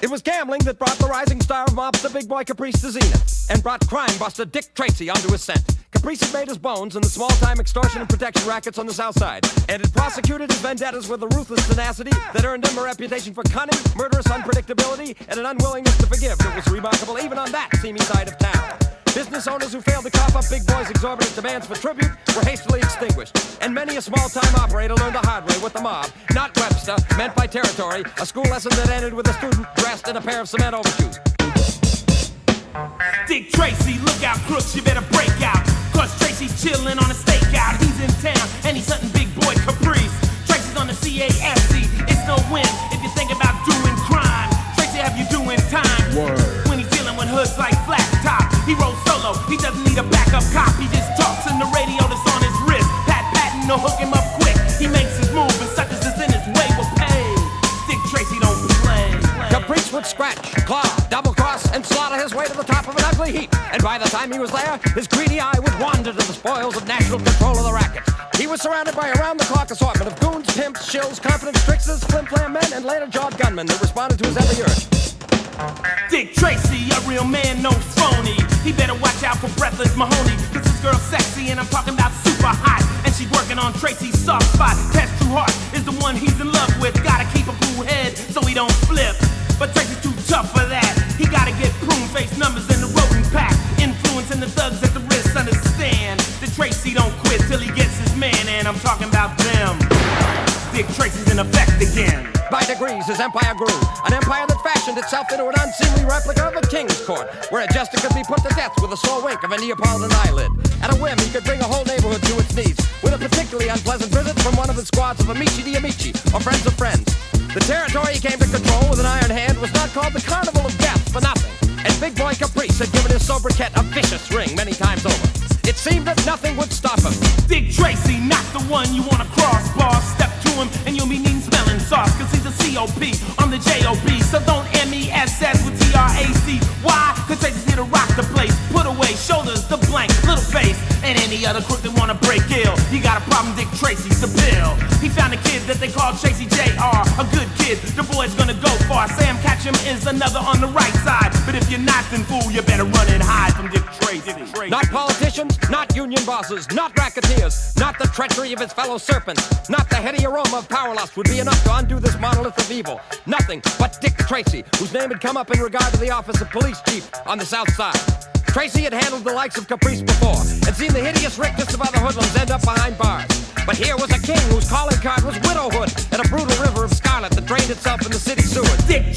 It was gambling that brought the rising star of mobster Big Boy Caprice to zenith, and brought crime buster Dick Tracy onto his scent. Caprice had made his bones in the small-time extortion and protection rackets on the South Side, and had prosecuted his vendettas with a ruthless tenacity that earned him a reputation for cunning, murderous unpredictability, and an unwillingness to forgive that was remarkable even on that seamy side of town. Business owners who failed to cough up Big Boy's exorbitant demands for tribute were hastily extinguished, and many a small-time operator learned the hard way with the mob, not Webster, meant by territory, a school lesson that ended with a student dressed in a pair of cement overshoes. Dick Tracy, look out, crooks, you better break out. Cause Tracy's chillin' on a stakeout. He's in town, and he's hunting Big Boy Caprice. Tracy's on the CAFC, it's no win if you think about doing crime. Tracy have you doing time. Word. When he's dealing with hoods like Flat Top, he rolls solo, he doesn't need a backup cop. He just talks in the radio that's on his wrist. Pat Patton will hook him up quick. He makes his move, and such as is in his way will pay. Dick Tracy don't play. Caprice would scratch, claw, double-cross, and slaughter his way to the top of an ugly heap. And by the time he was there, his greedy eye would wander to the spoils of national control of the rackets. He was surrounded by a round-the-clock assortment of goons, pimps, shills, confident tricksters, flim-flam men, and later-jawed gunmen that responded to his every urge. Dick Tracy, a real man, no phony. He better watch out for Breathless Mahoney, cause this girl's sexy and I'm talking about super hot. And she's working on Tracy's soft spot. Tess True Heart is the one he's in love with. Gotta keep a cool head so he don't flip. But Tracy's too tough for that. He gotta get prune-faced numbers in the rodent pack. Influencing the thugs at the wrist, understand that Tracy don't quit till he gets his man, and I'm talking about them. Dick Tracy's in effect again. By degrees, his empire grew, an empire that fashioned itself into an unseemly replica of a king's court, where a jester could be put to death with a sore wink of a Neapolitan eyelid. At a whim, he could bring a whole neighborhood to its knees, with a particularly unpleasant visit from one of his squads of amici di amici, or friends of friends. The territory he came to control with an iron hand was not called the Carnival of Death for nothing, and Big Boy Caprice had given his sobriquet a vicious ring many times over. It seemed that nothing would stop him. Dick Tracy, not the one you wanna cross, boss. Step to him and you'll be needing smelling sauce, cause he's a COP on the JOB. So don't MESS with TRAC. Why? Cause Tracy's here to rock the place. Put away shoulders, the blank, little face, and any other crook that wanna break ill. You got a problem, Dick Tracy's the bill. He found a kid that they call Tracy Jr., a good kid, the boy's gonna go far. Sam Catchem is another on the right side, but if you're not, then fool, you better run and hide from Dick Tracy. Not politicians, not union bosses, not racketeers, not the treachery of his fellow serpents, not the heady aroma of power lust would be enough to undo this monolith of evil. Nothing but Dick Tracy, whose name had come up in regard to the office of police chief on the South Side. Tracy had handled the likes of Caprice before, and seen the hideous richness of other hoodlums end up behind bars. But here was a king whose calling card was widowhood, and a brutal river of scarlet that drained itself in the city sewers. Dick